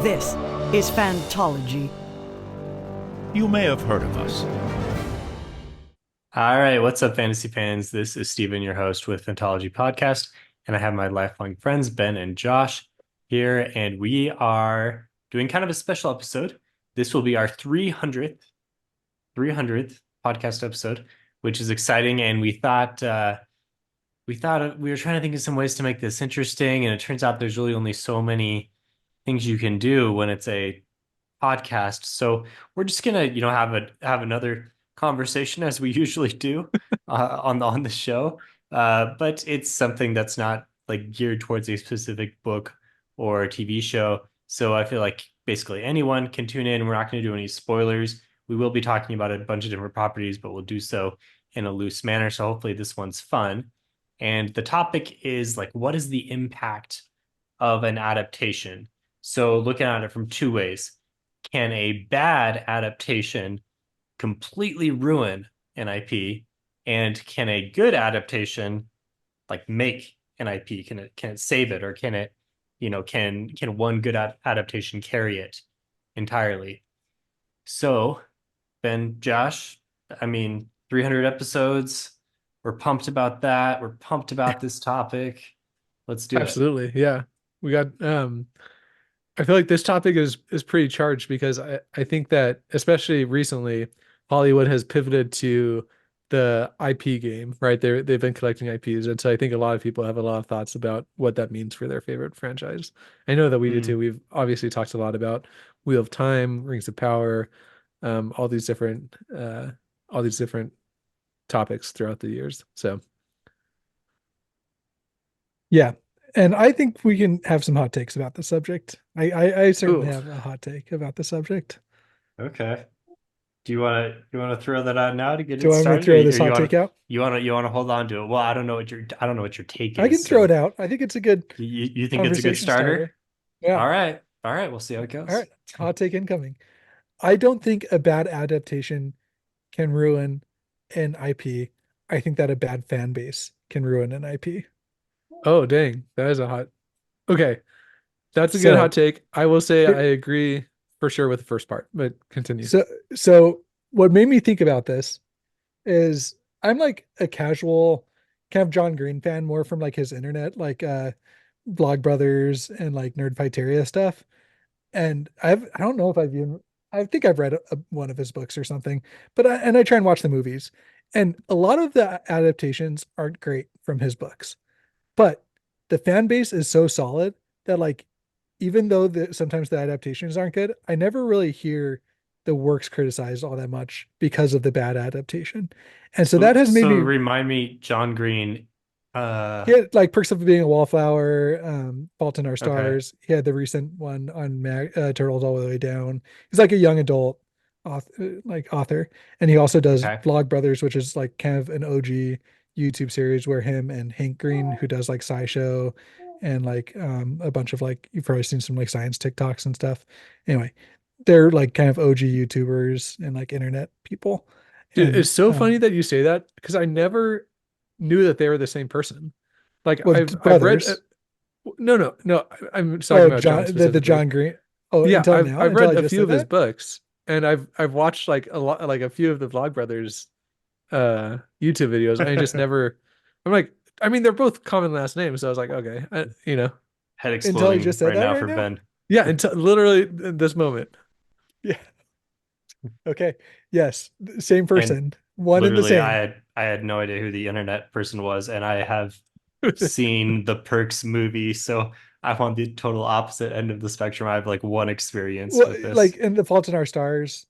This is Fantology. You may have heard of us. All right, what's up, fantasy fans? This is Steven, your host with Fantology Podcast, and I have my lifelong friends, Ben and Josh, here, and we are doing kind of a special episode. This will be our 300th podcast episode, which is exciting, and we thought we were trying to think of some ways to make this interesting, and it turns out there's really only so many things you can do when it's a podcast. So we're just gonna, have another conversation as we usually do on the show. But it's something that's not like geared towards a specific book or TV show. So I feel like basically anyone can tune in. We're not going to do any spoilers. We will be talking about a bunch of different properties, but we'll do so in a loose manner. So hopefully this one's fun. And the topic is like, what is the impact of an adaptation? So looking at it from two ways. Can a bad adaptation completely ruin an IP? And can a good adaptation like make an IP? Can it save it, or can it, can one good adaptation carry it entirely? So, Ben, Josh, I mean, 300 episodes. We're pumped about that. We're pumped about this topic. Let's do it. Absolutely. Yeah. We got I feel like this topic is pretty charged because I think that especially recently Hollywood has pivoted to the IP game, right? They've been collecting IPs, and so I think a lot of people have a lot of thoughts about what that means for their favorite franchise. I know that we do too. We've obviously talked a lot about Wheel of Time, Rings of Power, all these different topics throughout the years. So Yeah. And I think we can have some hot takes about the subject. I certainly Ooh, have a hot take about the subject. okay. Do you want to throw that out now to get Do it you want me to started, or, throw you- this or you hot want take out? you want to hold on to it? Well, I don't know what your take I can is. throw it So out. I think it's a good you think it's a good conversation starter? starter. Yeah. All right. We'll see how it All goes. right. Hot take incoming. I don't think a bad adaptation can ruin an IP. I think that a bad fan base can ruin an IP. oh dang, that is a hot. Okay, that's a good hot So take. I will say I here, agree for sure with the first part, but continue. so what made me think about this is I'm like a casual kind of John Green fan, more from like his internet, like Vlog Brothers and like Nerdfighteria stuff. And I don't know if I think I've read one of his books or something, but I try and watch the movies. And a lot of the adaptations aren't great from his books, but the fan base is so solid that like even though sometimes the adaptations aren't good, I never really hear the works criticized all that much because of the bad adaptation. And so that So, has made so me. remind me, John Green. He had like Perks of Being a Wallflower, Fault in Our Okay, Stars. He had the recent one on Turtles All the Way Down. He's like a young adult author, and he also does okay, Vlog Brothers, which is like kind of an OG YouTube series where him and Hank Green, who does like SciShow and like a bunch of like you've probably seen some like science TikToks and stuff. Anyway, they're like kind of OG YouTubers and like internet people, Dude, and it's so funny that you say that because I never knew that they were the same person. Like well, I've read brothers. no, I'm just talking Oh, about John the specifically. John Green. Oh, Yeah, until now, I've until read I a just few said of his that. books, and I've watched like a lot, like a few of the Vlogbrothers YouTube videos. I just never. I'm like, I mean, they're both common last names, so I was like, okay, head Until I exploding just said right that now right for now. Ben. yeah, until literally this moment. Yeah. Okay. Yes. Same And person. One and the literally, I same. had I had no idea who the internet person was, and I have seen the Perks movie, so I'm on the total opposite end of the spectrum. I have like one experience Well, with like this. in The Fault in Our Stars,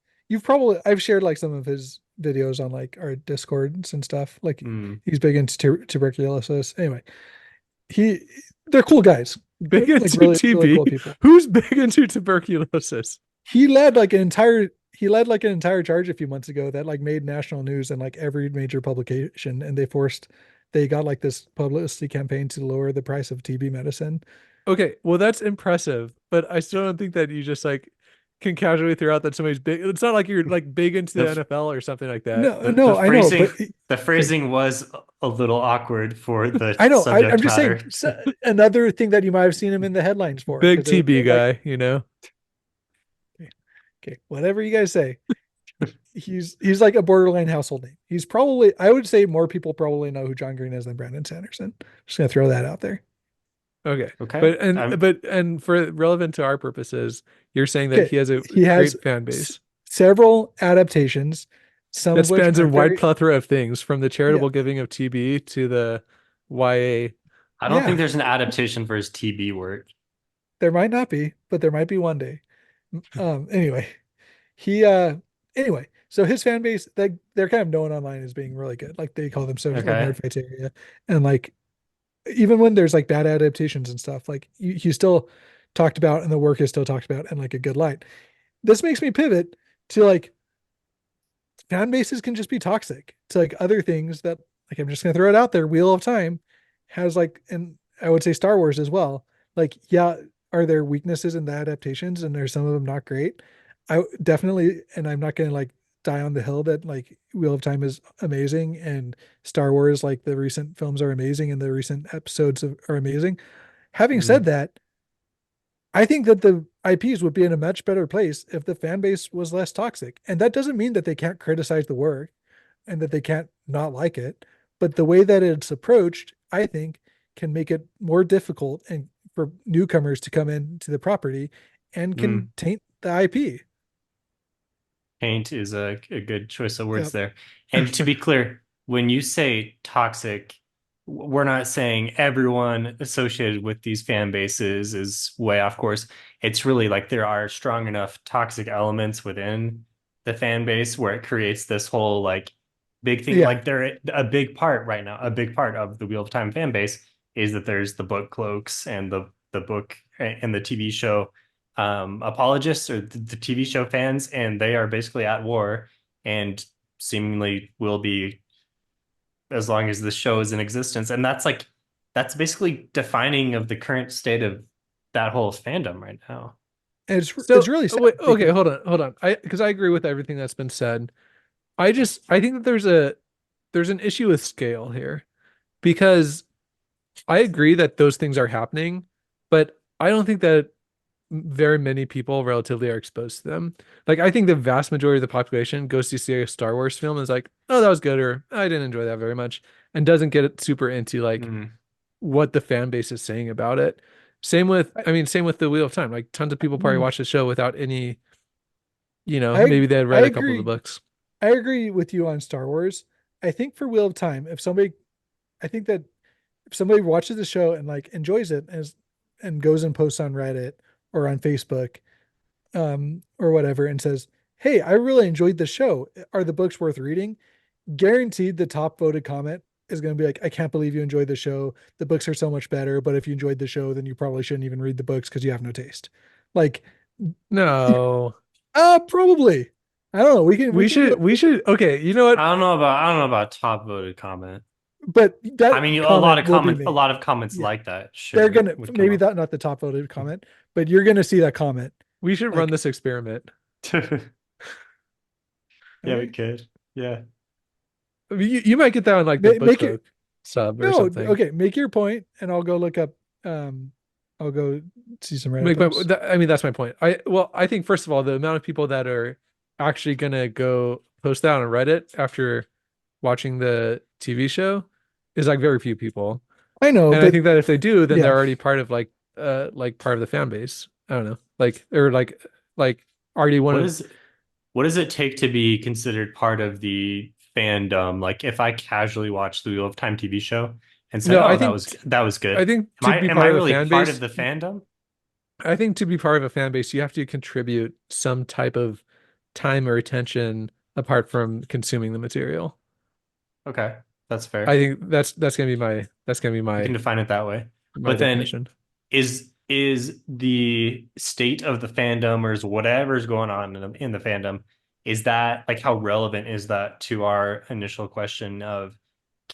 I've shared like some of his videos on like our discords and stuff. Like Hmm. he's big into tuberculosis. Anyway, he they're cool guys. Big Like into really, really TB. cool people. Who's big into tuberculosis? He led like an entire he led like an entire charge a few months ago that like made national news in like every major publication, and they got like this publicity campaign to lower the price of TB medicine. Okay, well that's impressive, but I still don't think that you just like can casually throw out that somebody's big. It's not like you're like big into the The NFL or something like that. No, the no, I know, phrasing but the okay, phrasing was a little awkward for the I know. I'm subject just saying matter. another thing that you might have seen him in the headlines for Big because TB like guy, you know. Okay, whatever you guys say. He's like a borderline household name. He's probably, I would say more people probably know who John Green is than Brandon Sanderson. Just gonna throw that out there. Okay. Okay. But for relevant to our purposes, you're saying that Okay, he has a he has great fan base several adaptations, some that of which spans a aren't wide very, plethora of things, from the yeah, charitable giving of TB to the YA. I don't think yeah. there's an adaptation for his TB work. There might not be, but there might be one day. Anyway, he anyway, so his fan base, they're kind of known online as being really good. Like they call themselves like Okay. Nerd Fights area, and like even when there's like bad adaptations and stuff, like you still talked about, and the work is still talked about in like a good light. This makes me pivot to like fan bases can just be toxic to like other things that, like, I'm just gonna throw it out there. Wheel of Time has like, and I would say Star Wars as well. Like, yeah, are there weaknesses in the adaptations, and there's some of them not great? I definitely, and I'm not gonna like die on the hill that like Wheel of Time is amazing and Star Wars, like the recent films are amazing and the recent episodes are amazing. Having said Mm, that, I think that the IPs would be in a much better place if the fan base was less toxic. And that doesn't mean that they can't criticize the work and that they can't not like it. But the way that it's approached, I think, can make it more difficult and for newcomers to come into the property and mm. can taint the IP. Paint is a good choice of words Yep. there. And to be clear, when you say toxic, we're not saying everyone associated with these fan bases is way off course. It's really like there are strong enough toxic elements within the fan base where it creates this whole like big thing. Yeah. Like they're a big part right now, a big part of the Wheel of Time fan base is that there's the book cloaks and the book and the TV show apologists or the TV show fans, and they are basically at war and seemingly will be as long as the show is in existence. And that's like that's basically defining of the current state of that whole fandom right now. And it's So really sad wait, okay, because hold on. Because I agree with everything that's been said. I think that there's an issue with scale here, because I agree that those things are happening, but I don't think that very many people relatively are exposed to them. Like, I think the vast majority of the population goes to see a Star Wars film and is like, oh, that was good, or I didn't enjoy that very much, and doesn't get it super into like Mm, what the fan base is saying about it. Same with, I, I mean, same with the Wheel of Time. Like, tons of people probably watch the show without any, I maybe they had I read a couple of the agree. books. I agree with you on Star Wars. I think for Wheel of Time, if somebody, I think that if somebody watches the show and like enjoys it and goes and posts on Reddit or on Facebook, or whatever, and says, "Hey, I really enjoyed the show. Are the books worth reading?" Guaranteed, the top voted comment is going to be like, "I can't believe you enjoyed the show. The books are so much better. But if you enjoyed the show, then you probably shouldn't even read the books because you have no taste." Like, No, probably. I don't know. We can do we should. Okay, you know what? I don't know about top voted comment. but I that mean, comment will be a made. lot of comments Yeah, like that, they're sure, gonna would come maybe up. that not the top voted comment, but you're gonna see that comment. We should run Like, this experiment. all Yeah, we right, could. Yeah. I mean, you might get that on like the book make it cloak sub or no. something. Okay, make your point, and I'll go look up. Um, I'll go see some Reddit Make my, posts. I mean, that's my point. I think first of all, the amount of people that are actually gonna go post that on Reddit after watching the TV show is like very few people. I know, And I but think that if they do, then they're yeah, already part of like part of the fan base. I don't know. Like, or like already one What of, is what does it take to be considered part of the fandom? Like if I casually watched the Wheel of Time TV show and said, no, "Oh, that was I good." think to be Am I part of a really fan part of base, the fandom? I think to be part of a fan base, you have to contribute some type of time or attention apart from consuming the material. Okay, that's I fair. think that's gonna be We can define it that way. my But then definition. is the state of the fandom or is whatever's going on in the fandom, is that like how relevant is that to our initial question of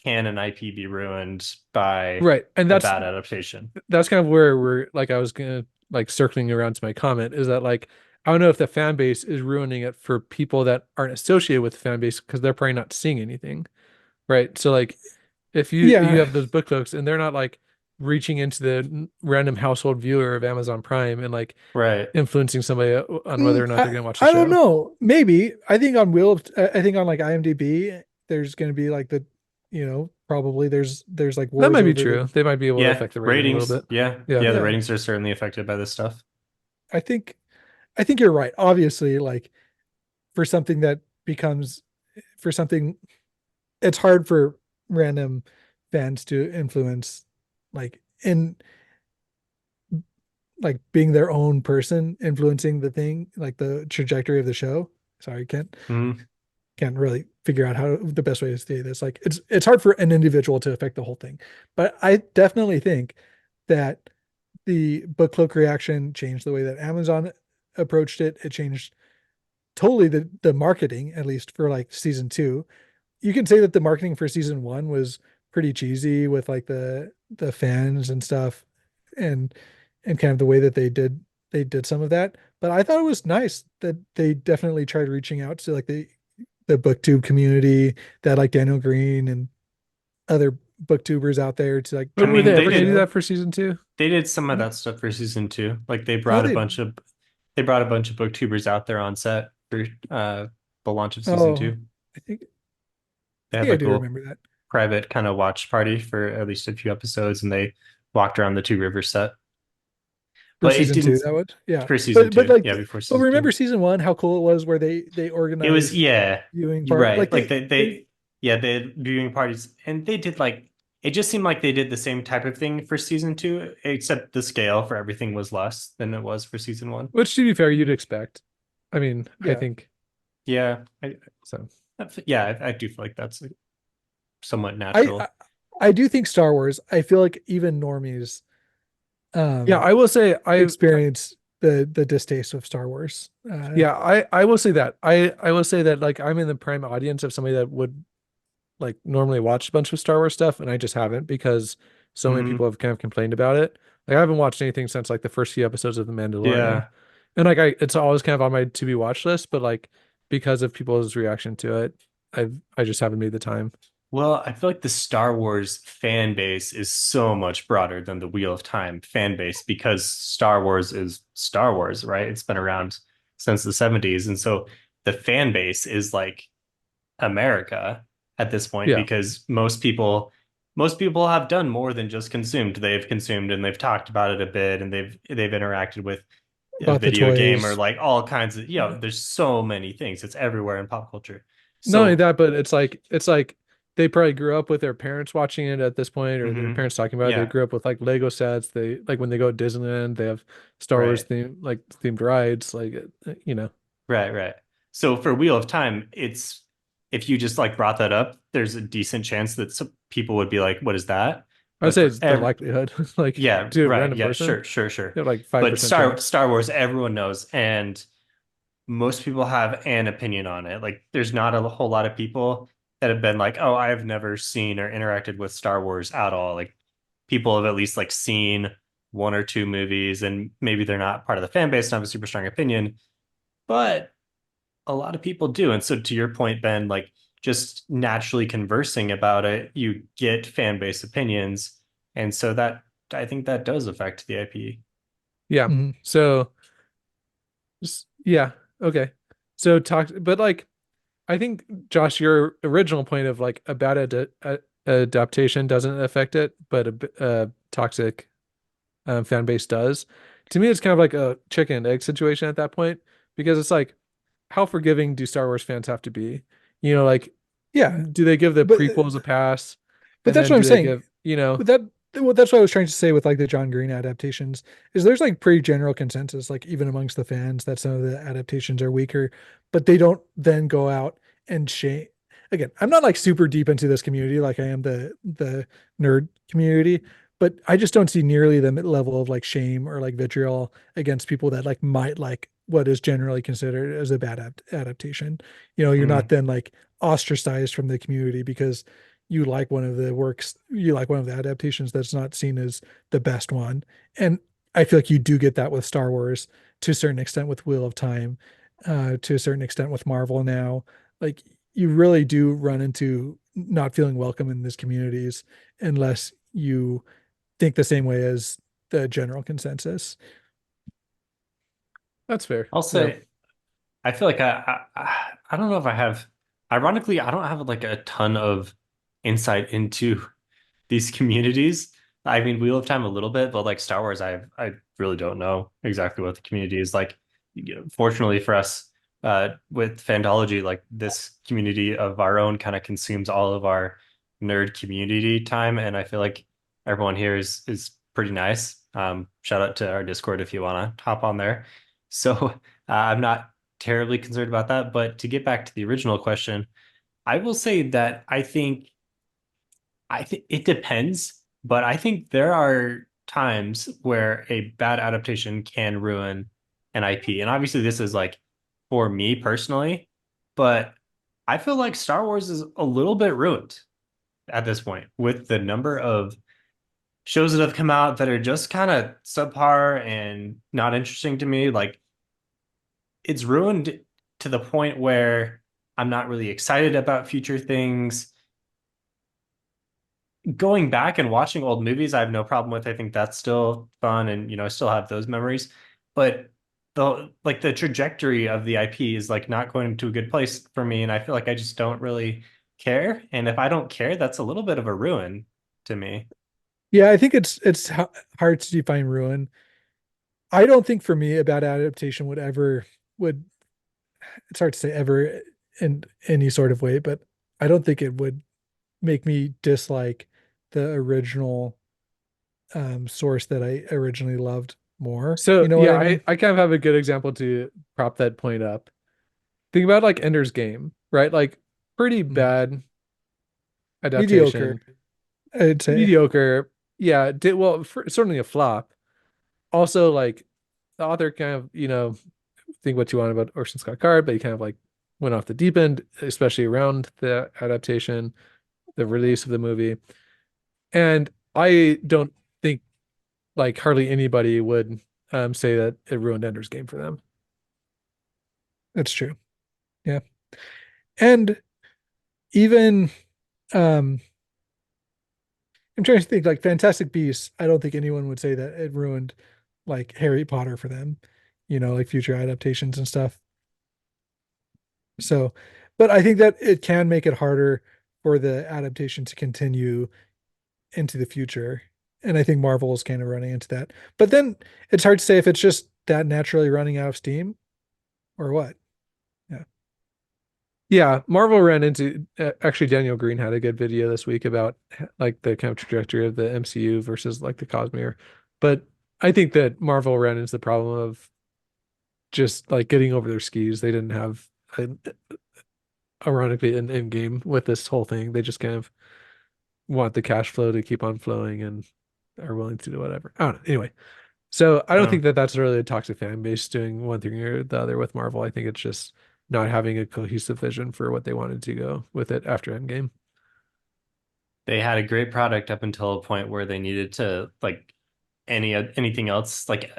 can an IP be ruined by Right. And a bad adaptation? that's kind of where we're like I was gonna like circling around to my comment is that like I don't know if the fan base is ruining it for people that aren't associated with the fan base because they're probably not seeing anything. Right. So like if you yeah, have those book folks and they're not like, oh, this is really good, and they're not like, oh, this is really bad, reaching into the random household viewer of Amazon Prime and like Right. influencing somebody on whether or not they're going to watch the I don't show. know. Maybe. I think on I think on like IMDb, there's going to be like probably there's like That wars might be over true. They might be able to Yeah. affect the rating a little Ratings. bit. Yeah. Yeah. Yeah. The yeah. ratings are certainly affected by this stuff. I think I think you're right. Obviously, like for something that becomes for something it's hard for random fans to influence like in like being their own person influencing the thing, like the trajectory of the show. Sorry, Mhm. can't really figure out how the best way to say this. Like it's hard for an individual to affect the whole thing. But I definitely think that the book cloak reaction changed the way that Amazon approached it. It changed totally the marketing, at least for like season two. You can say that the marketing for season one was pretty cheesy with like the fans and stuff and kind of the way that they did some of that. But I thought it was nice that they definitely tried reaching out to like the booktube community that like Daniel Green and other booktubers out there to like But I try were and mean, they they ever influence the going to do did show. that for season two? they did some of No, that stuff for season two. Like oh, they they brought a bunch of booktubers out there on set for the launch of season oh two. I think They I had think I like a do little remember that private kind of watch party for at least a few episodes, and they walked around the Two Rivers set. for But it season two. didn't That was yeah, for season but two. like Yeah, before but season two. remember season one how cool it was where they It was, organized yeah, viewing you're part right. like Like they yeah, they had viewing parties, and they did like it just seemed like they did the same type of thing for season two, except the scale for everything was less than it was for season one. Which, to be fair, you'd expect. I mean, I yeah think Yeah, so. yeah, I do feel like that's somewhat I, I natural. I do think Star Wars. I feel like even normies Yeah, um I will say experience the distaste of Star Wars. yeah, I will say that. I will say that like I'm in the prime audience of somebody that would like normally watch a bunch of Star Wars stuff, and I just haven't because so many Mm, people have kind of complained about it. Like I haven't watched anything since like the first few episodes of The Mandalorian. yeah. And like it's always kind of on my to be watch list, but like because of people's reaction to it, I just haven't made the time. Well, I feel like the Star Wars fan base is so much broader than the Wheel of Time fan base because Star Wars is Star Wars, right? It's been around since the 70s. And so the fan base is like America at this point Yeah. because most people have done more than just consumed. They've consumed and they've talked about it a bit and they've interacted with a Bought the video game or toys. like all kinds of, Yeah. there's so many things. It's everywhere in pop culture. Not only So, that, but it's like they probably grew up with their parents watching it at this point, or their mhm, parents talking about it. They yeah, grew up with like Lego sets. They like when they go to Disneyland, they have Star Wars right. themed rides. Right, right. So for Wheel of Time, it's if you just like brought that up, there's a decent chance that some people would be like, "What is that?" I would But say for it's the every, likelihood. Like yeah, to a right, random yeah, person, sure, sure, sure. you have like But 5% chance. Star Wars, everyone knows, and most people have an opinion on it. Like, there's not a whole lot of people that have been like, "Oh, I have never seen or interacted with Star Wars at all." Like, people have at least like seen one or two movies, and maybe they're not part of the fan base, don't have a super strong opinion, but a lot of people do. And so to your point, Ben, like just naturally conversing about it, you get fan base opinions. And so that I think that does affect the IP. Yeah. Mhm. So yeah. Okay. So talk, but like I think Josh, your original point of like a bad adaptation doesn't affect it, but a toxic fan base does. To me, it's kind of like a chicken and egg situation at that point because it's like, how forgiving do Star Wars fans have to be? Like, Yeah, do they give the but prequels a pass, but and that's then what I'm do they saying. give? But that well, that's what I was trying to say with like the John Green adaptations is there's like pretty general consensus, like even amongst the fans, that some of the adaptations are weaker, but they don't then go out and shame. Again, I'm not like super deep into this community like I am the nerd community, but I just don't see nearly the level of like shame or like vitriol against people that like might like what is generally considered as a bad adaptation. You're not Mm, then like ostracized from the community because you like one of the works, you like one of the adaptations that's not seen as the best one. And I feel like you do get that with Star Wars to a certain extent with Wheel of Time, to a certain extent with Marvel now. Like you really do run into not feeling welcome in these communities unless you think the same way as the general consensus. That's fair. I'll Yeah. say I feel like I don't know if I have. Ironically, I don't have like a ton of insight into these communities. I mean, Wheel of Time a little bit, but like Star Wars, I really don't know exactly what the community is like. Fortunately for us, with Fandology, like this community of our own kind of consumes all of our nerd community time, and I feel like everyone here is pretty nice. Shout out to our Discord if you want to hop on there. So I'm not terribly concerned about that. But to get back to the original question, I will say that I think it depends, but I think there are times where a bad adaptation can ruin an IP. And obviously this is like for me personally, but I feel like Star Wars is a little bit ruined at this point with the number of shows that have come out that are just kind of subpar and not interesting to me. Like it's ruined to the point where I'm not really excited about future things. Going back and watching old movies, I have no problem with. I think that's still fun, and I still have those memories. But the trajectory of the IP is like not going to a good place for me, and I feel like I just don't really care. And if I don't care, that's a little bit of a ruin to me. Yeah, I think it's hard to define ruin. I don't think for me a bad adaptation would it's hard to say ever in any sort of way, but I don't think it would make me dislike the original source that I originally loved more. So You know what yeah, I mean? I kind of have a good example to prop that point up. Think about like Ender's Game, right? Like pretty Mm. bad Mediocre, adaptation, I'd say. mediocre. Yeah, did well, certainly a flop. Also, like the author kind of, think what you want about Orson Scott Card, but he kind of like went off the deep end, especially around the adaptation, the release of the movie. And I don't think like hardly anybody would say that it ruined Ender's Game for them. That's true. Yeah. And even um I'm trying to think like Fantastic Beasts, I don't think anyone would say that it ruined like Harry Potter for them, like future adaptations and stuff. So, but I think that it can make it harder for the adaptation to continue into the future. And I think Marvel is kind of running into that. But then it's hard to say if it's just that naturally running out of steam or what. Yeah. Yeah, Marvel ran into actually Daniel Green had a good video this week about like the kind of trajectory of the MCU versus like the Cosmere. But I think that Marvel ran into the problem of just like getting over their skis. They didn't have ironically an end game with this whole thing. They just kind of want the cash flow to keep on flowing and are willing to do whatever. I don't know. Anyway, so I don't think Um, that that's really a toxic fan base doing one thing or the other with Marvel. I think it's just not having a cohesive vision for what they wanted to go with it after Endgame. they had a great product up until a point where they needed to like anything else, like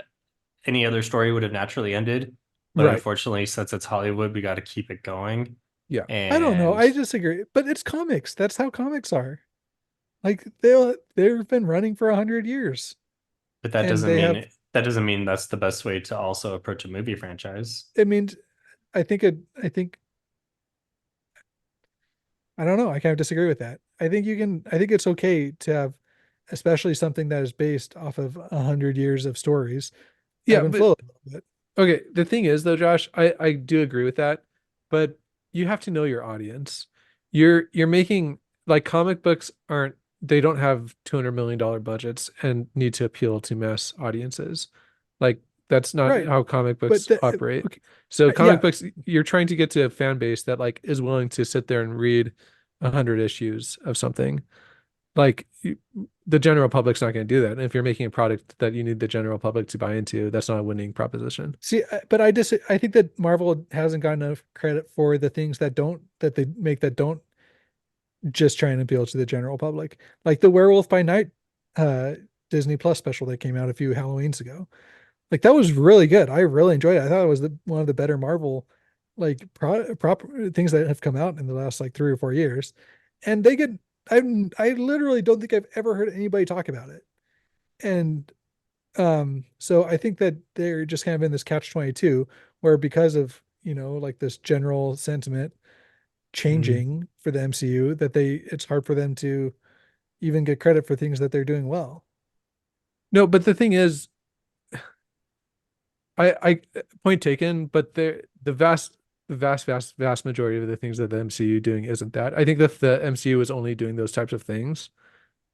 any other story would have naturally ended. But Right. unfortunately, since it's Hollywood, we got to keep it going. Yeah. I don't know. I And disagree, but it's comics. That's how comics are. Like they've been running for 100 years, but that and doesn't they mean have. that doesn't mean that's the best way to also approach a movie franchise. I mean, I think I don't know. I kind of disagree with that. I think you can. I think it's okay to have, especially something that is based off of 100 years of stories, Yeah, ebb and but flow a little bit. okay, the thing is though, Josh, I do agree with that, but you have to know your audience. You're making like comic books aren't they don't have $200 million budgets and need to appeal to mass audiences. Like that's not Right. how comic But books operate. okay, So comic yeah. books, you're trying to get to a fan base that like is willing to sit there and read 100 issues of something. Like the general public's not going to do that. And if you're making a product that you need the general public to buy into, that's not a winning proposition. See, but I think that Marvel hasn't gotten enough credit for the things that they make that don't just try and appeal to the general public, like the Werewolf by Night uh Disney Plus special that came out a few Halloweens ago. Like that was really good. I really enjoyed it. I thought it was one of the better Marvel like proper things that have come out in the last like 3 or 4 years. And they get I literally don't think I've ever heard anybody talk about it. And so I think that they're just kind of in this catch-22 where because of, like this general sentiment Mhm. changing for the MCU that it's hard for them to even get credit for things that they're doing well. No, but the thing is, I point taken, but the vast majority of the things that the MCU doing isn't that. I think that if the MCU was only doing those types of things,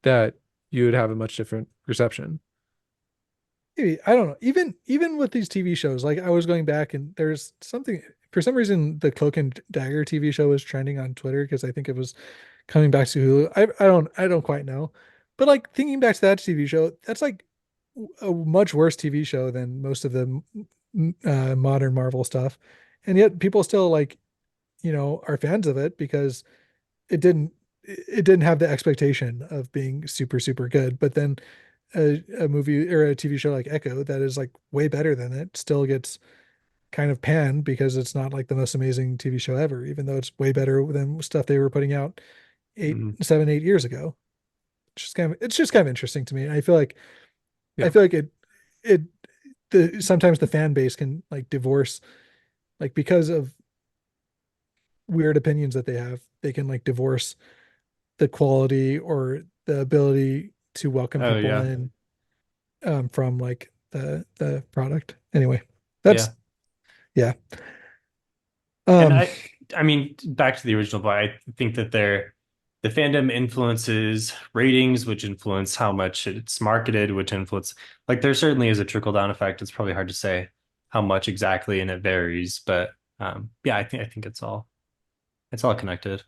that you would have a much different perception. Maybe, I don't know. Even with these TV shows, like I was going back and there's something for some reason the Cloak and Dagger TV show was trending on Twitter because I think it was coming back to Hulu. I don't quite know. But like thinking back to that TV show, that's like a much worse TV show than most of the modern Marvel stuff. And yet people still like, are fans of it because it didn't have the expectation of being super, super good. But then a movie or a TV show like Echo that is like way better than it still gets kind of panned because it's not like the most amazing TV show ever, even though it's way better than stuff they were putting out Mhm. 8, 7, 8 years ago. It's just kind of interesting to me. I Yeah. feel like it the sometimes the fan base can like divorce like because of weird opinions that they have, they can like divorce the quality or the ability to welcome Oh people yeah. in from like the product. Anyway, that's Yeah. yeah. And Um, I mean, back to the original point, I think that the fandom influences ratings, which influence how much it's marketed, which influence like there certainly is a trickle down effect. It's probably hard to say how much exactly, and it varies, but yeah, I think it's all connected.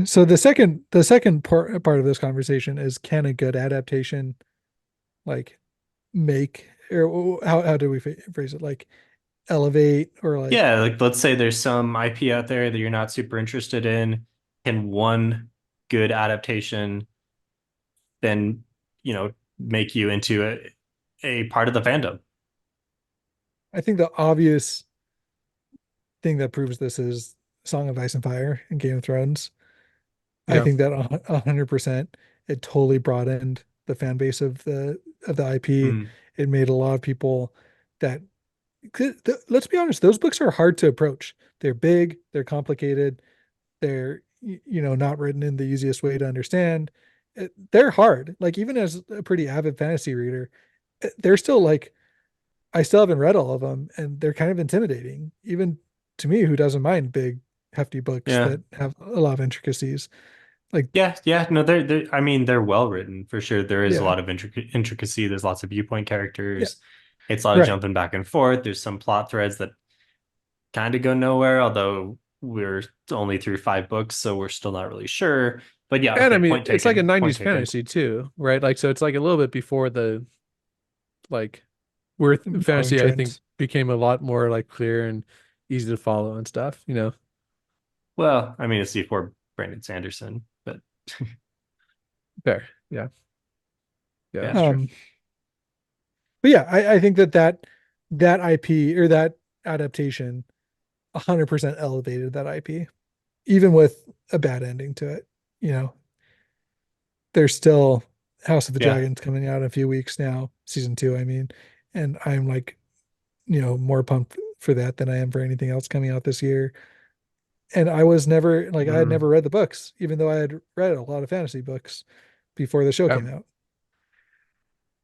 so the second part of this conversation is, can a good adaptation like make, or how do we phrase it, like elevate or like, Yeah, like let's say there's some IP out there that you're not super interested in. Can one good adaptation then, make you into a part of the fandom? I think the obvious thing that proves this is Song of Ice and Fire and Game of Thrones. I Yeah. think that 100% it totally broadened the fan base of the IP. Mm, It made a lot of people that let's be honest, those books are hard to approach. They're big, they're complicated, they're not written in the easiest way to understand. They're hard. Like even as a pretty avid fantasy reader, they're still like I still haven't read all of them, and they're kind of intimidating, even to me who doesn't mind big, hefty books yeah. that have a lot of intricacies. Like, Yeah, yeah, no, I mean, they're well written for sure. There is a yeah, lot of intricacy. There's lots of viewpoint yeah, characters. It's a lot of right. jumping back and forth. There's some plot threads that kind of go nowhere, although we're only through 5 books, so we're still not really sure. But yeah, And I okay, mean, point it's like a taken, point 90s taken. fantasy too, right? Like, so it's like a little bit before the, like, where Modern fantasy, I think, trends. became a lot more like clear and easy to follow and stuff, you know? Well, I mean, it's before Brandon Sanderson, but Fair. Yeah. Yeah, yeah. that's true. Um, but yeah, I think that IP or that adaptation 100% elevated that IP, even with a bad ending to it. You know, there's still House of the Yeah. Dragons coming out in a few weeks now, season 2, I mean, and I'm like, more pumped for that than I am for anything else coming out this year. And I was never like I had Mm, never read the books, even though I had read a lot of fantasy books before the show came Um, out.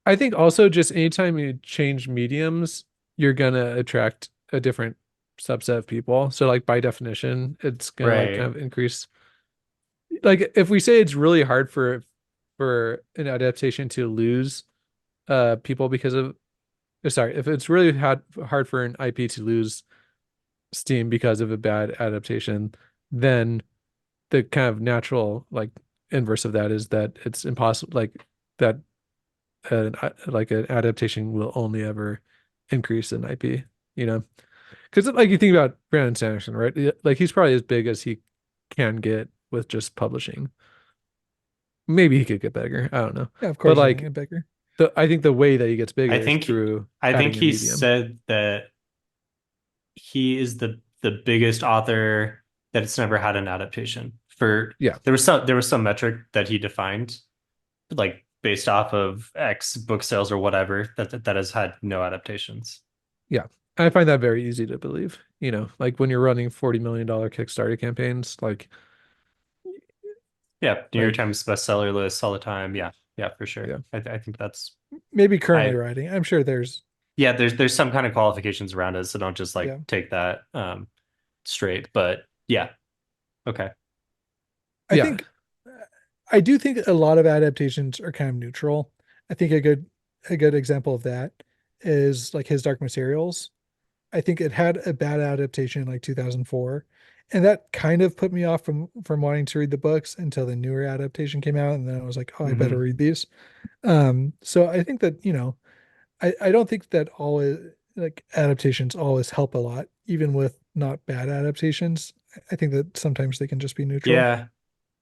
I think also just anytime you change mediums, you're gonna attract a different subset of people. So like by definition, it's gonna like kind right. of increase. Like if we say it's really hard for an adaptation to lose people because of sorry, if it's really hard for an IP to lose steam because of a bad adaptation, then the kind of natural like inverse of that is that it's impossible like that like an adaptation will only ever increase in IP, you know? Because like you think about Brandon Sanderson, right? Like he's probably as big as he can get with just publishing. Maybe he could get bigger. I don't know. Yeah, of But course, like Becker. I think the way that he gets I bigger is think through I think adding a he medium. said that he is the biggest author that it's never had an adaptation. For Yeah. there was some metric that he defined, like based off of X book sales or whatever that has had no adaptations. Yeah. I find that very easy to believe. You know, like when you're running $40 million Kickstarter campaigns, Yeah, New York like Times bestseller lists all the time. Yeah, yeah, for sure. yeah. I think that's Maybe currently I writing. I'm sure there's yeah. There's some kind of qualifications around it, so don't just like yeah. take that straight. But yeah, okay. I Yeah. think I do think a lot of adaptations are kind of neutral. I think a good example of that is like his Dark Materials. I think it had a bad adaptation in like 2004, and that kind of put me off from wanting to read the books until the newer adaptation came out, and then I was like, oh, I better Hmm. read these. So I think that, I don't think that always like adaptations always help a lot, even with not bad adaptations. I think that sometimes they can just be neutral. Yeah,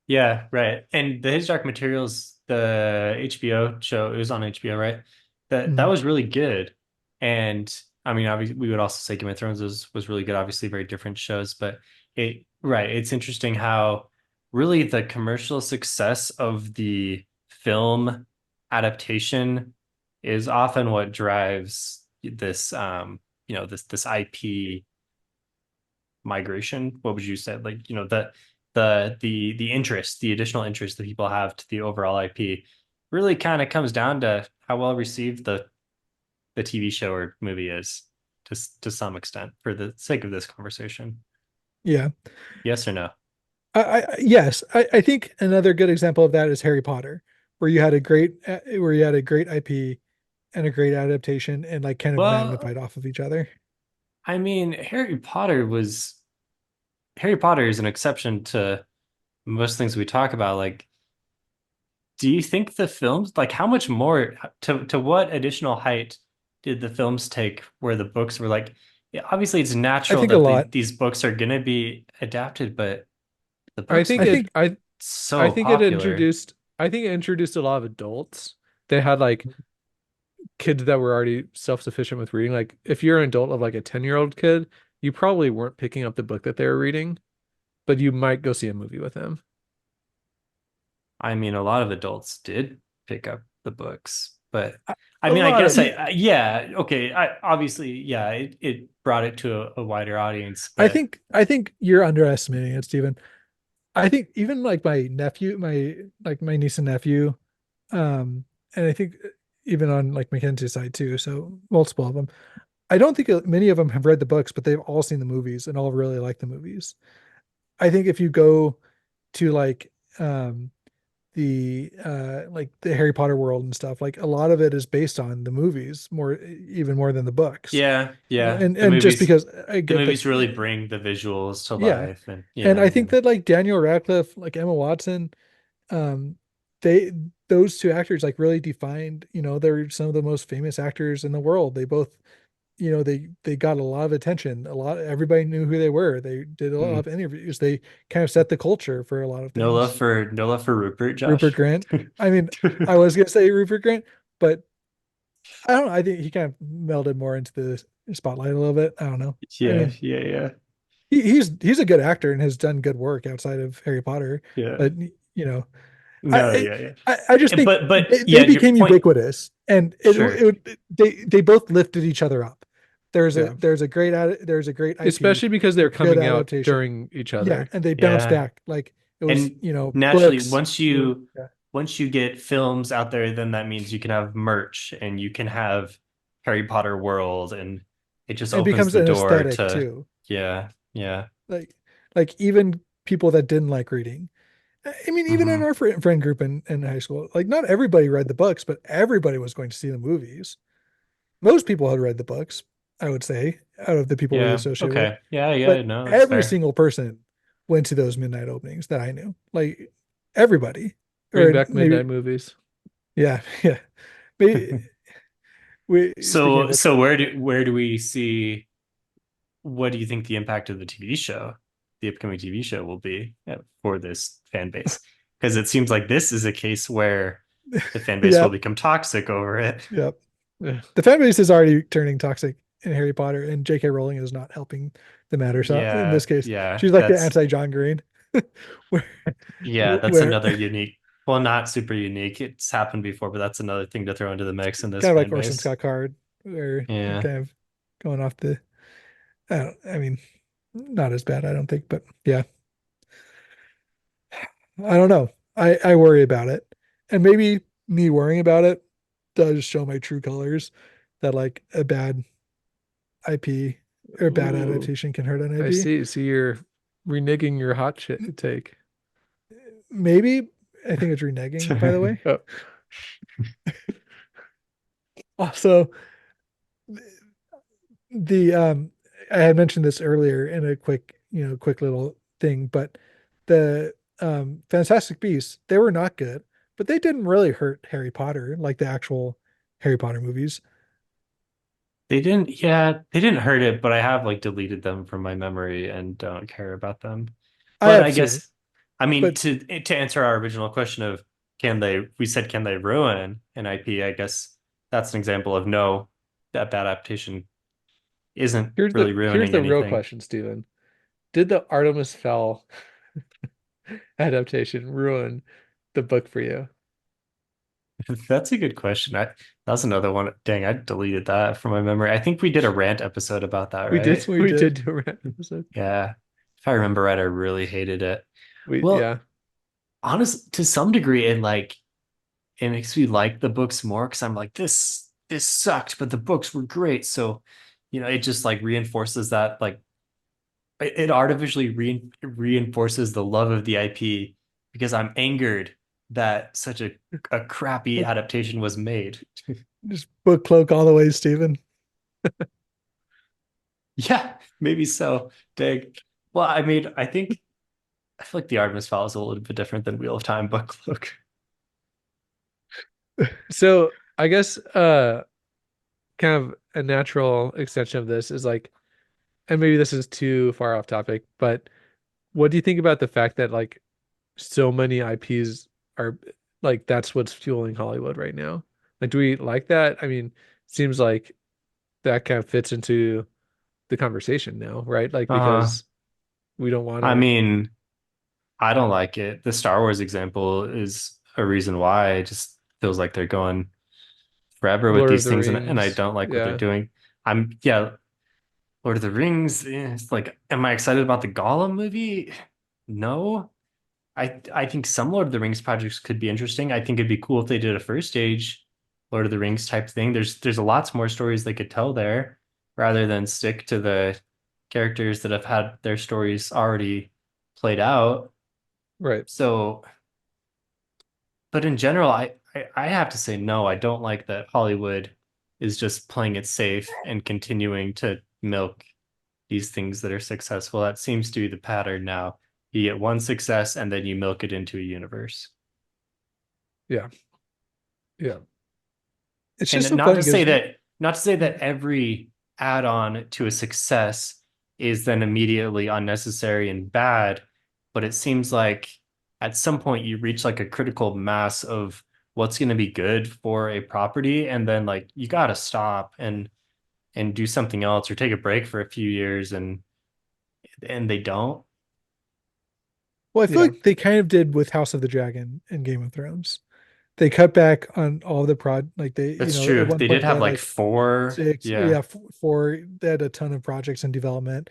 yeah, right. And the His Dark Materials, the HBO show, it was on HBO, right? That Mhm. was really good. And I mean, obviously, we would also say Game of Thrones was really good. Obviously, very different shows, but right. It's interesting how really the commercial success of the film adaptation is often what drives this, this IP migration. What would you say? Like, the interest, the additional interest that people have to the overall IP really kind of comes down to how well received the TV show or movie is to some extent for the sake of this conversation. Yeah. Yes or no? Yes, I think another good example of that is Harry Potter, where you had a great IP and a great adaptation and like kind of Well, magnified off of each other. I mean, Harry Potter is an exception to most things we talk about. Like, do you think the films, like how much more to what additional height did the films take where the books were like, yeah, obviously it's I natural think a that lot. these books are going to be adapted, but the I books think I are think I so think it popular. introduced I think it introduced a lot of adults. They had like kids that were already self-sufficient with reading. Like if you're an adult of like a 10-year-old kid, you probably weren't picking up the book that they were reading, but you might go see a movie with them. I mean, a lot of adults did pick up the books, but I A mean, I lot guess of yeah, okay. I obviously, yeah, it brought it to a wider audience, I but think I think you're underestimating it, Stephen. I think even like my niece and nephew, um, and I think even on like Mackenzie's side too, so multiple of them. I don't think many of them have read the books, but they've all seen the movies and all really like the movies. I think if you go to like the Harry Potter world and stuff, like a lot of it is based on the movies even more than the books. yeah, yeah, And just because I the get that, movies really bring the visuals to yeah. life, and And yeah, I think yeah. that like Daniel Radcliffe, like Emma Watson, um, they those two actors like really defined, they're some of the most famous actors in the world. They both, they got a lot of attention. Everybody knew who they were. They did a lot Hmm. of interviews. They kind of set the culture for a lot of things. No love for Rupert, Rupert Josh. Grant. I mean, I was gonna say Rupert Grant, but I don't know. I think he kind of melded more into the spotlight a little bit. I don't know. I Yeah, mean, yeah, yeah, he's a good actor and has done good work outside of Harry Potter, yeah. but you know, No, I yeah, yeah. I just think But they yeah, your became point. ubiquitous, and Sure. they both lifted each other up. yeah. There's a great IP, Especially because they're there's good coming out adaptation. during each Yeah, other. and they bounced Yeah. back like it was, And naturally, books. Yeah. once you get films out there, then that means you can have merch and you can have Harry Potter World, and it just And it opens becomes the an door aesthetic to too. yeah, yeah. Like even people that didn't like reading. I mean, even in Hmm. our friend group in high school, like not everybody read the books, but everybody was going to see the movies. Most people had read the books, I would say, out of the people we Yeah. associate with. Okay. Yeah, yeah, But no, that's every fair. single person went to those midnight openings that I knew. Like everybody. Bring Or back maybe, midnight movies. yeah, yeah. Maybe speaking of So which, where do we see what do you think the impact of the TV show, the upcoming TV show will be for this fan base? Because it seems like this is a case where the fan base will yeah, become toxic over it. yeah. Yeah. The fan base is already turning toxic in Harry Potter, and J.K. Rowling is not helping the matter. So in Yeah, this case, yeah, she's like the anti John Green, where that's where another unique. Well, not super unique. It's happened before, but that's another thing to throw into the mix in this Kind of like fan Orson base. Scott Card, where you're Yeah. kind of going off the. I mean, not as bad, I don't think, but yeah, I don't know. I worry about it, and maybe me worrying about it does show my true colors that like a bad IP or bad Ooh. adaptation can hurt an I IP. see. So you're reneging your hot shit take. Maybe I think it's reneging, by the way. Oh, Also, the I had mentioned this earlier in a quick little thing, but the Fantastic Beasts, they were not good, but they didn't really hurt Harry Potter like the actual Harry Potter movies. They didn't hurt it, but I have like deleted them from my memory and don't care about them. I But have I too, guess, I mean, but to answer our original question of we said can they ruin an IP? I guess that's an example of no, that bad adaptation isn't really here's ruining the real anything. question, Steven. Did the Artemis Fowl adaptation ruin the book for you? That's a good question. That's another one. Dang, I deleted that from my memory. I think we did a rant episode about that, We did right? we we did did. do a random episode. Yeah. If I remember right, I really hated it. We Well, yeah. honest to some degree, it makes me like the books more because I'm like, this sucked, but the books were great. So, it just like reinforces that like it artificially reinforces the love of the IP because I'm angered that such a crappy Look, adaptation was made. just book cloak all the way, Stephen. Yeah, maybe so. Dang. Well, I feel like the Artemis Fowl is a little bit different than Wheel of Time book look. So I guess kind of a natural extension of this is like, and maybe this is too far off topic, but what do you think about the fact that like so many IPs are like that's what's fueling Hollywood right now? Like, do we like that? I mean, seems like that kind of fits into the conversation now, right? Like Uh-huh. because we don't want I to mean, I don't like it. The Star Wars example is a reason why it just feels like they're going forever with Lord of these the things, and I Rings. don't like what they're Yeah. doing. Yeah, Lord of the Rings. It's like, am I excited about the Gollum movie? No. I think some Lord of the Rings projects could be interesting. I think it'd be cool if they did a first stage Lord of the Rings type thing. There's a lots more stories they could tell there rather than stick to the characters that have had their stories already played out. Right. So, but in general, I have to say no. I don't like that Hollywood is just playing it safe and continuing to milk these things that are successful. That seems to be the pattern now. You get one success and then you milk it into a universe. Yeah. Yeah. It's just And so funny because not to say that every add-on to a success is then immediately unnecessary and bad, but it seems like at some point you reach like a critical mass of what's going to be good for a property, and then like you got to stop and do something else or take a break for a few years, and they don't. well, I feel Yeah. like they kind of did with House of the Dragon and Game of Thrones. They cut back on all the like they, That's at true. one They did point they have had like like four, six, yeah. four. They had a ton of projects in development.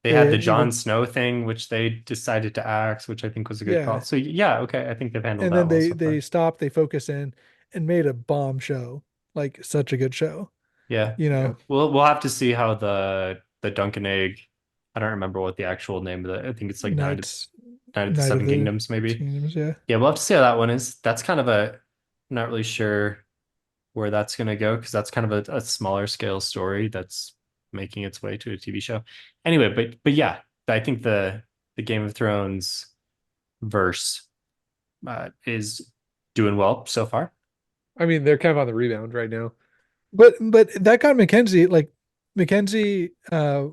They had the They Jon even, Snow thing, which they decided to axe, which I think was a good call. yeah, So yeah, okay, I think they've handled and that then well they so they far. stopped, they focused in and made a bomb show, like such a good show. Yeah. You Yeah. know, We'll have to see how the Dunkin' Egg. I don't remember what the actual name of the. I think it's like Knights, Nine of the Night of Seven the Kingdoms, maybe. Kingdoms, yeah. Yeah, we'll have to see how that one is. That's kind of a. I'm not really sure where that's gonna go because that's kind of a smaller scale story that's making its way to a TV show. Anyway, but yeah, I think the Game of Thrones verse is doing well so far. I mean, they're kind of on the rebound right now. But that got Mackenzie, like Mackenzie, my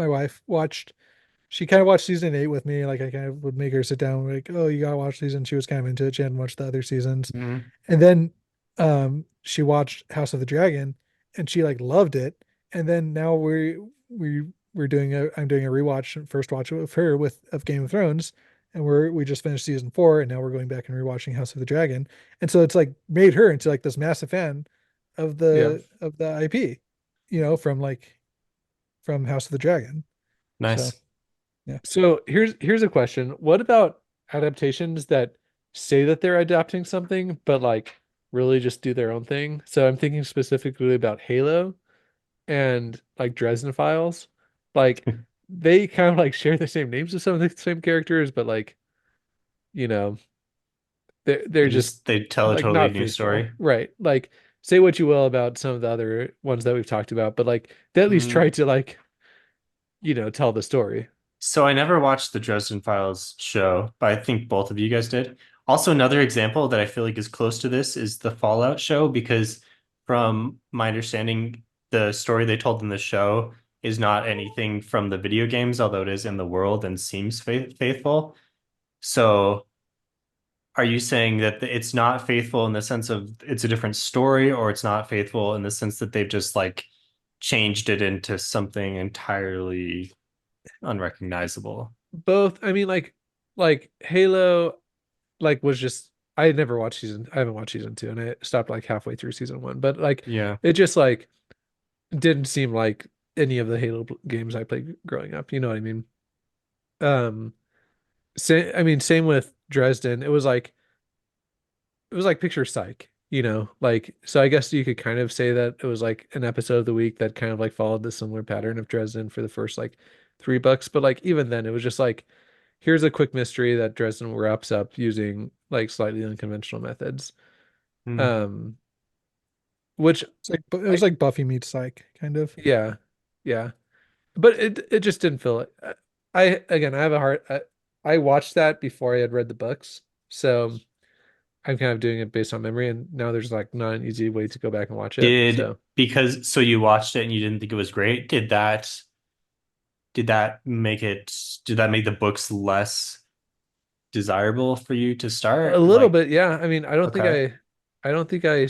wife watched. She kind of watched season 8 with me. Like I kind of would make her sit down, like, "Oh, you gotta watch these," and she was kind of into it. She hadn't watched the other seasons, Mhm. and then she watched House of the Dragon, and she like loved it. And then now we're doing a I'm doing a rewatch, first watch with her with of Game of Thrones, and we just finished season 4, and now we're going back and rewatching House of the Dragon, and so it's like made her into like this massive fan of Yeah. the IP, from House of the Dragon. So Nice. yeah. So here's a question. What about adaptations that say that they're adapting something, but like really just do their own thing? So I'm thinking specifically about Halo and like Dresden Files. Like they kind of like share the same names as some of the same characters, but like, you know, they're just They tell a like totally not new faithful. story. Right. Like say what you will about some of the other ones that we've talked about, but like they at least Mm. try to like, tell the story. So I never watched the Dresden Files show, but I think both of you guys did. Also, another example that I feel like is close to this is the Fallout show, because from my understanding, the story they told in the show is not anything from the video games, although it is in the world and seems faithful. So are you saying that it's not faithful in the sense of it's a different story, or it's not faithful in the sense that they've just like changed it into something entirely unrecognizable? Both, I mean, like Halo, like was just I had never watched I haven't watched season 2, and I stopped like halfway through season 1, but like Yeah. it just like didn't seem like any of the Halo games I played growing up. You know what I mean? Um, I mean, same with Dresden. It was like picture psych, like so I guess you could kind of say that it was like an episode of the week that kind of like followed the similar pattern of Dresden for the first like 3 books, but like even then it was just like here's a quick mystery that Dresden wraps up using like slightly unconventional methods. Hmm. Um, which It was I like Buffy meets Psych, kind of. yeah, yeah, but it just didn't feel it. I again I have a hard I watched that before I had read the books, so I'm kind of doing it based on memory, and now there's like not an easy way to go back and watch it. Did So because so you watched it and you didn't think it was great, did that make it did that make the books less desirable for you to a start? little Like, bit, yeah. I mean, okay. I don't think I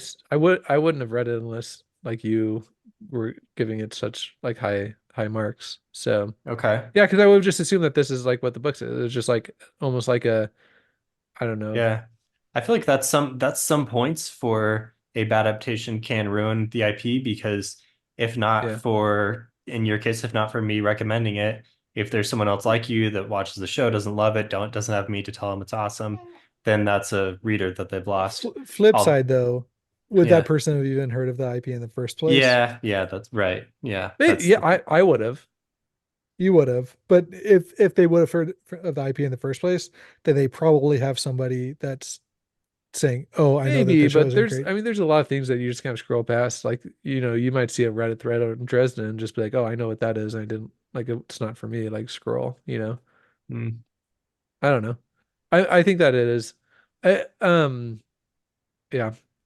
wouldn't have read it unless like you were giving it such like high marks. So Okay. yeah, because I would have just assumed that this is like what the books is. It's just like almost like a I don't know. Yeah. I feel like that's some points for a bad adaptation can ruin the IP, because if not Yeah, for, in your case, if not for me recommending it, if there's someone else like you that watches the show, doesn't love it, doesn't have me to tell them it's awesome, then that's a reader that they've lost. Flip I'll side though, would that Yeah. person have even heard of the IP in the first place? Yeah, yeah, that's right. Yeah, maybe, that's yeah. the I would have. You would have, but if they would have heard of the IP in the first place, then they probably have somebody that's saying, "Oh, I know that Maybe, the show but isn't great." I mean, there's a lot of things that you just kind of scroll past. Like, you might see a Reddit thread on Dresden and just be like, oh, I know what that is. I didn't like it's not for me. Like, scroll. Mm. I don't know. I think that it is. Yeah,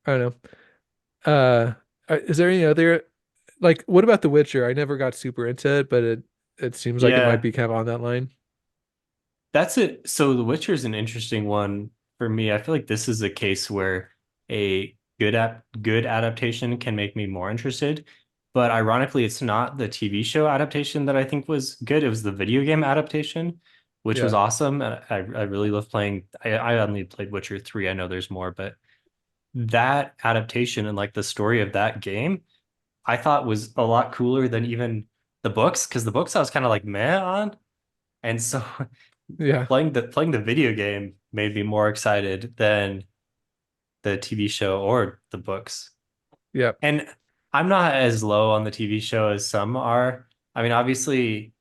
I don't know. Is there any other like what about The Witcher? I never got super into it, but it seems like it might Yeah, be kind of on that line. that's it. So The Witcher is an interesting one for me. I feel like this is a case where a good adaptation can make me more interested. But ironically, it's not the TV show adaptation that I think was good. It was the video game adaptation, which was Yeah, awesome. And I really love playing. I only played Witcher 3. I know there's more, but that adaptation and like the story of that game, I thought was a lot cooler than even the books, because the books I was kind of like meh on. And so yeah, playing the video game made me more excited than the TV show or the books. yeah, And I'm not as low on the TV show as some are. I mean, obviously,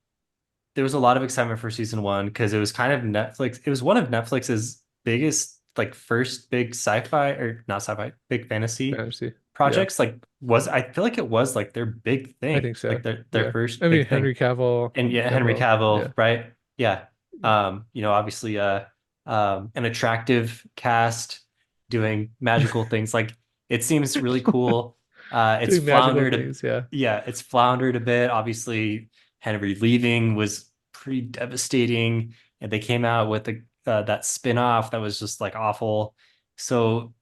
there was a lot of excitement for season 1 because it was kind of Netflix. It was one of Netflix's biggest, like, first big sci-fi, or not sci-fi, big fantasy fantasy. Yeah, projects. Like, I feel like it was like their big I thing, think so. like their Yeah, first I mean big thing. Henry Cavill, And yeah, Henry Cavill. Cavill, Yeah, right? Yeah. Obviously, an attractive cast doing magical things. Like, it seems really cool. It's doing magical floundered. things. Yeah, Yeah, it's floundered a bit. Obviously, Henry leaving was pretty devastating, and they came out with that spin-off that was just like awful. So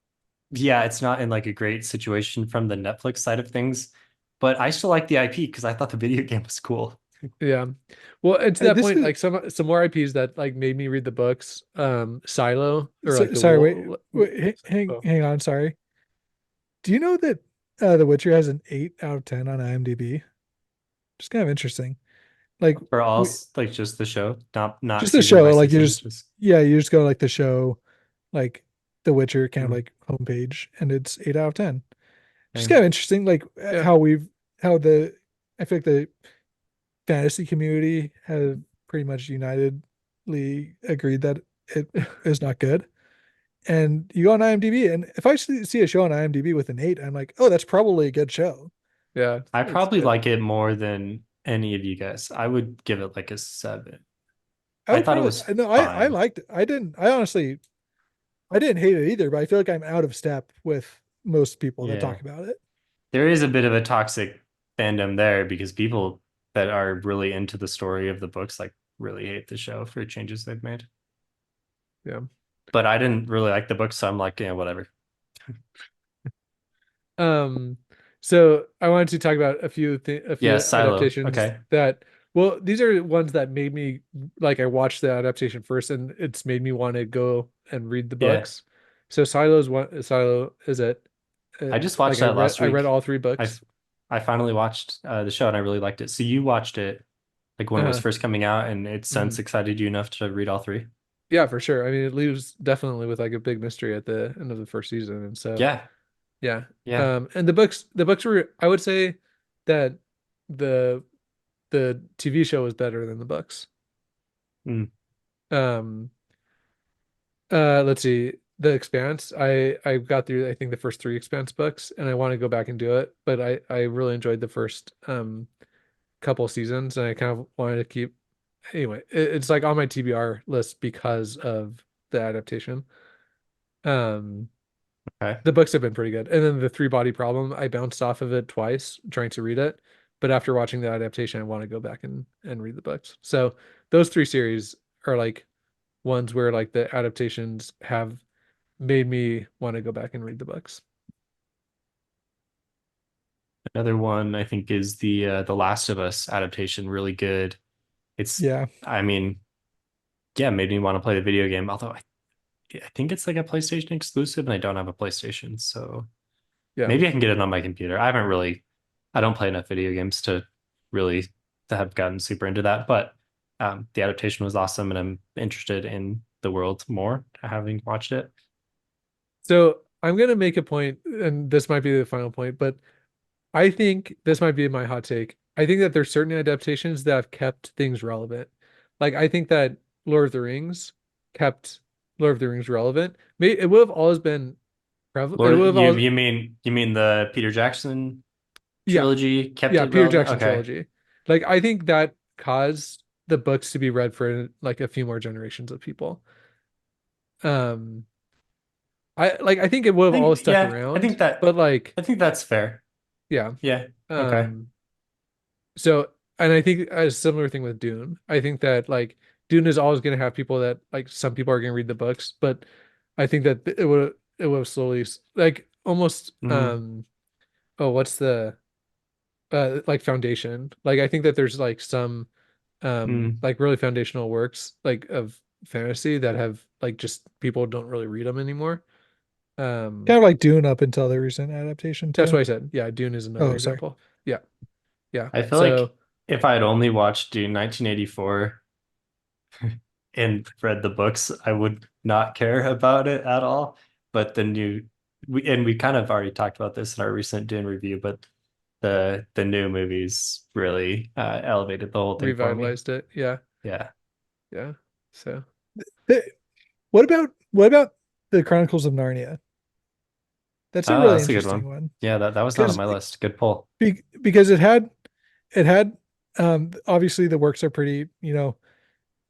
yeah, it's not in like a great situation from the Netflix side of things, but I still like the IP because I thought the video game was cool. Yeah. Well, and to that This point, is like some more IPs that like made me read the books, Silo or like the sorry, oh, hang on, sorry. Do you know that The Witcher has an 8 out of 10 on IMDb? Just kind of interesting. Like For all we like just the show, not just the season by show, like you season, just just yeah, you just go like the show, like The Witcher kind of mm, like homepage, and it's 8 out of 10. Just okay. kind of interesting, like yeah, how the I feel like the fantasy community have pretty much unitedly agreed that it is not good. And you go on IMDb, and if I see a show on IMDb with an 8, I'm like, oh, that's probably a good show. yeah, I it's probably good. like it more than any of you guys. I would give it like a 7. I I would thought it probably was no, I fine. liked it. I honestly I didn't hate it either, but I feel like I'm out of step with most people that Yeah. talk about it. There is a bit of a toxic fandom there because people that are really into the story of the books like really hate the show for changes they've made. Yeah. But I didn't really like the book, so I'm like, yeah, whatever. Um, so I wanted to talk about a Yeah, few Silo. adaptations Okay. that, well, these are ones that made me like I watched the adaptation first and it's made me want to go and read the Yeah. books. So Silo's one Silo is it I just like watched that last I read week. all three I books. I finally watched the show and I really liked it. So you watched it like when it was Uh, first coming out and it since mhm. excited you enough to read all three? Yeah, for sure. I mean, it leaves definitely with like a big mystery at the end of the first season, and so Yeah. yeah. Yeah. And the books were I would say that the the TV show was better than the books. Mm. Um, let's see. The Expanse, I got through I think the first three Expanse books, and I want to go back and do it, but I really enjoyed the first couple seasons, and I kind of wanted to keep. Anyway, it's like on my TBR list because of the adaptation. Um, Okay. the books have been pretty good, and then the Three Body Problem, I bounced off of it twice trying to read it, but after watching the adaptation, I want to go back and read the books. So those three series are like ones where like the adaptations have made me want to go back and read the books. Another one I think is the Last of Us adaptation, really good. It's Yeah. I mean, yeah, made me want to play the video game, although I think it's like a PlayStation exclusive and I don't have a PlayStation, so Yeah. maybe I can get it on my computer. I don't play enough video games to really to have gotten super into that, but the adaptation was awesome and I'm interested in the world more having watched it. So I'm gonna make a point, and this might be the final point, but I think this might be my hot take. I think that there's certain adaptations that have kept things relevant. Like I think that Lord of the Rings kept Lord of the Rings relevant. It would have always been prevalent. It would Lord, have always, you mean the Peter Jackson yeah, trilogy kept yeah, it Peter relevant? Jackson Okay. trilogy. Like I think that caused the books to be read for like a few more generations of people. Um, I think it would have always stuck around, but like I think that's fair. yeah. Yeah. Okay. Um, so and I think a similar thing with Dune. I think that like Dune is always going to have people that like some people are going to read the books, but I think that it would slowly like almost Mm, oh what's the like foundation. Like I think that there's like some mm. like really foundational works like of fantasy that have like just people don't really read them anymore. Um Kind of like Dune up until the recent adaptation that's too. what I said. Yeah, Dune is another Oh, sorry. example. Yeah. Yeah. I feel like So if I had only watched Dune 1984 and read the books, I would not care about it at all. But the new we kind of already talked about this in our recent Dune review, but the new movies really elevated the whole thing for me. revitalized it. Yeah. Yeah. Yeah. So The- what about the Chronicles of Narnia? That's a Oh, really that's a good interesting one. one Yeah, that was not on because my list. Good pull. because it had obviously the works are pretty,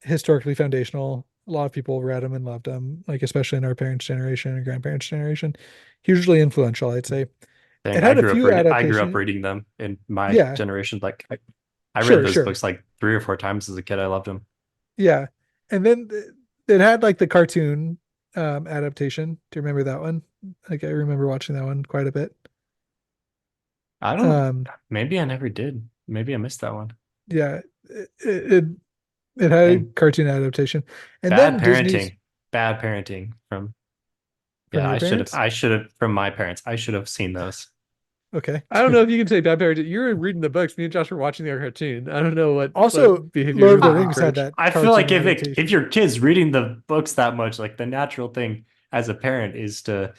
historically foundational. A lot of people read them and loved them, like especially in our parents' generation and grandparents' generation. Hugely influential, I'd say. Dang, It had a few I grew up adaptations. reading them in my Yeah, generation. I read sure, those sure. books like 3 or 4 times as a kid. I loved them. Yeah. And then it had like the cartoon adaptation. Do you remember that one? Like I remember watching that one quite a bit. I don't, Um maybe I never did. Maybe I missed that one. yeah, it it had a And cartoon adaptation, and bad then Disney's parenting. Bad parenting from from yeah, your parents. I should have from my parents. I should have seen those. Okay. I don't know if you can say bad parenting. You were reading the books. Me and Josh were watching the cartoon. I don't know Also, what behavior Lord of the you Rings had encouraged. that I feel cartoon like if adaptation. your kid's reading the books that much, like the natural thing as a parent is to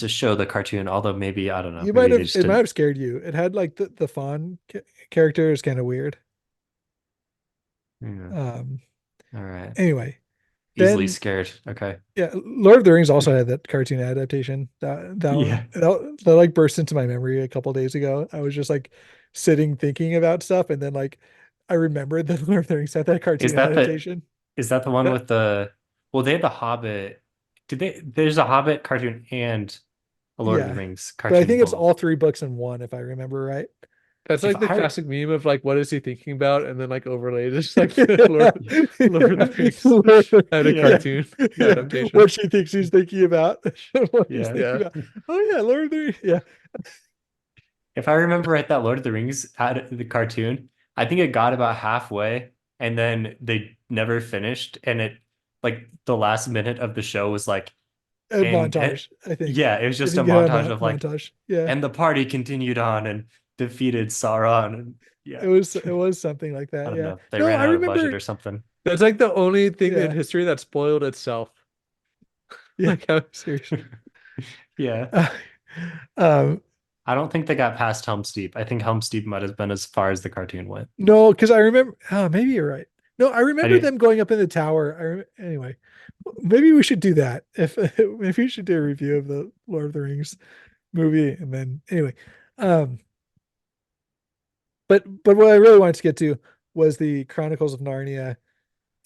show the cartoon. Although maybe I don't know, You might maybe they have just it might didn't. have scared you. It had like the fawn character is kind of weird. Yeah. Um. All right. Anyway, Easily then scared. Okay. yeah, Lord of the Rings also had that cartoon adaptation. That one Yeah. that like burst into my memory a couple days ago. I was just like sitting thinking about stuff, and then like I remembered that Lord of the Rings had that Is cartoon that adaptation. the one That with the well, they had the Hobbit. Did they there's a Hobbit cartoon and a Lord of the Yeah, Rings but I cartoon think it's both. all three books in one, if I remember right. that's If like the I classic meme of like what is he thinking about, and then like overlaid it's like Yeah. Lord of the Rings had a yeah. cartoon Yeah. adaptation. What she thinks he's thinking about. What he's Yeah. thinking Yeah. about. Oh yeah, Lord of the Rings. Yeah. If I remember right, that Lord of the Rings had the cartoon, I think it got about halfway and then they never finished. And it like the last minute of the show was like, A and montage, I think. yeah, it was I just a think it had a montage of like, montage. Yeah. and the party continued on and defeated Sauron. And yeah, It was something like I that. don't Yeah. know. They No, ran I out of budget remember. or something. That's like the only thing in Yeah. history that spoiled itself. Yeah. Like how Seriously. Yeah. Uh, um, I don't think they got past Helm's Deep. I think Helm's Deep might have been as far as the cartoon went. no, because I remember. Oh, maybe you're right. No, I I remember didn't. them going up in the tower. Anyway, maybe we should do that. If maybe we should do a review of the Lord of the Rings movie, and then anyway, um, but what I really wanted to get to was the Chronicles of Narnia,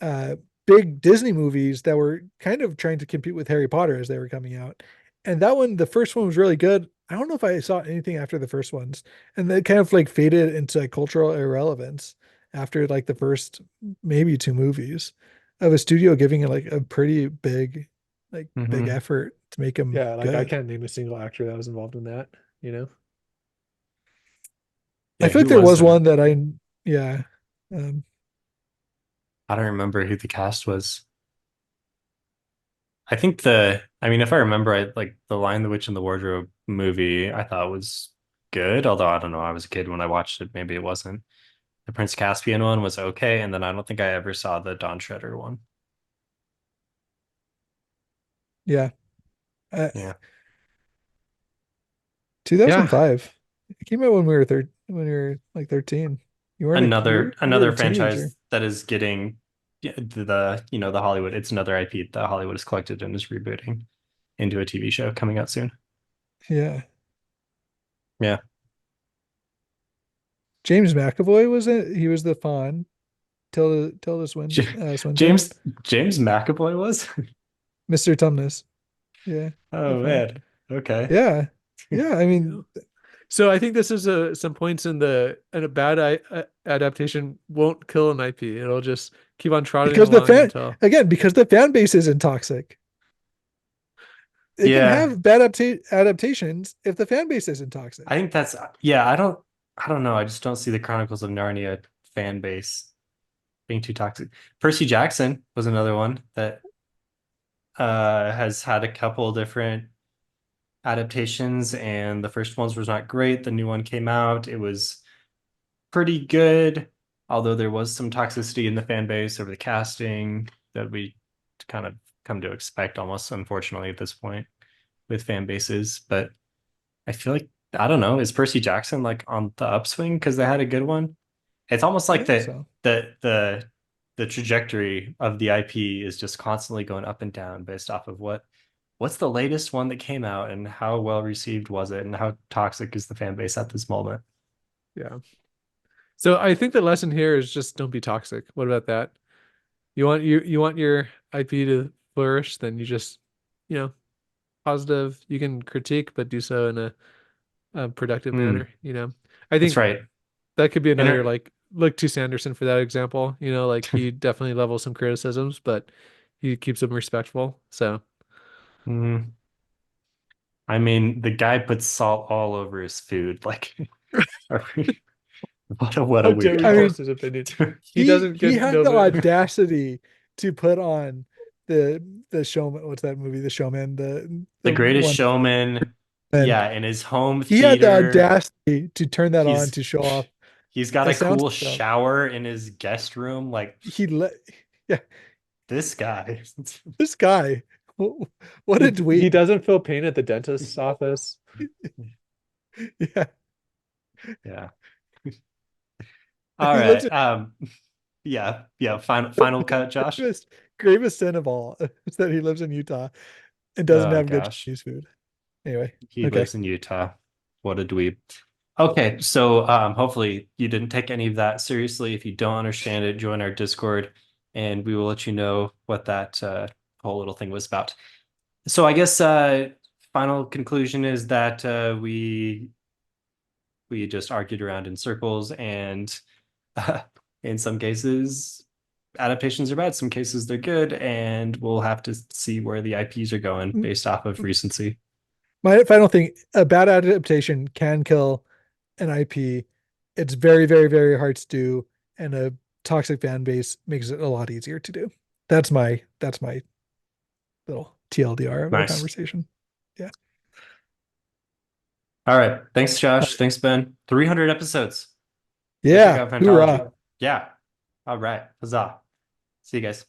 uh, big Disney movies that were kind of trying to compete with Harry Potter as they were coming out. And that one, the first one was really good. I don't know if I saw anything after the first ones, and they kind of like faded into like cultural irrelevance after like the first maybe two movies of a studio giving it like a pretty big Mhm. effort to make them yeah, like I good. can't name a single actor that was involved in that, you know? I Yeah, feel like who there was was the? one that yeah, um, I don't remember who the cast was. I mean, if I remember, like the Lion, the Witch, and the Wardrobe movie, I thought was good. Although I don't know, I was a kid when I watched it. Maybe it wasn't. The Prince Caspian one was okay, and then I don't think I ever saw the Dawn Treader one. yeah, uh, Yeah, Yeah. 2005. It came out when we were when we were like 13. You were another a teenager. franchise that is getting yeah, the Hollywood. It's another IP that Hollywood has collected and is rebooting into a TV show coming out soon. Yeah. Yeah, James McAvoy was it? He was the fawn. Tilda Swinton. James McAvoy was. Mr. Tumnus. Yeah. The Oh fawn. man. Okay. Yeah. Yeah. I Yeah. mean, So I think this is some points in the and a bad adaptation won't kill an IP. It'll just keep on trotting because the along fan until again, because the fan base isn't toxic. They can Yeah, have bad adaptations if the fan base isn't toxic. I think that's yeah. I don't know. I just don't see the Chronicles of Narnia fan base being too toxic. Percy Jackson was another one that has had a couple different adaptations, and the first ones was not great. The new one came out. It was pretty good, although there was some toxicity in the fan base over the casting that we kind of come to expect almost, unfortunately, at this point with fan bases. But I feel like I don't know, is Percy Jackson like on the upswing because they had a good one? It's almost I like think so. the trajectory of the IP is just constantly going up and down based off of what's the latest one that came out and how well received was it and how toxic is the fan base at this moment. yeah. So I think the lesson here is just don't be toxic. What about that? You want your IP to flourish, then you just, you know, positive. You can critique, but do so in a productive Hmm, manner, you know. I that's think right. that could be another Inter like look to Sanderson for that example. You know, like he definitely levels some criticisms, but he keeps them respectful. So Hmm, I mean, the guy puts salt all over his food. Like, What a How dare weird we I mean, trust his opinion? He he doesn't he get had no the man. audacity to put on the showman. What's that movie? The Showman. The The Greatest one. Showman, And yeah, in his home he had the theater. audacity to turn that on He's to show off he's got a a sound cool system. shower in his guest room. Like He let, yeah, this guy. this guy, what a He dweeb. doesn't feel pain at the dentist's office. Yeah, Yeah. All he lives right. in Yeah. Final cut, Josh. gravest sin of all is that he lives in Utah and doesn't Oh have good gosh. Chinese food. Anyway, He okay. lives in Utah. What a dweeb. Okay, so hopefully you didn't take any of that seriously. If you don't understand it, join our Discord and we will let you know what that whole little thing was about. So I guess final conclusion is that we just argued around in circles and in some cases adaptations are bad, some cases they're good, and we'll have to see where the IPs are going based off of recency. My final thing, a bad adaptation can kill an IP. It's very, very, very hard to do, and a toxic fan base makes it a lot easier to do. That's my little TLDR of our Nice. conversation. Yeah. All right. Thanks, Josh. Thanks, Ben. 300 episodes. Go check Yeah. out Hoorah. Fantology. Yeah. All right. Huzzah. See you guys.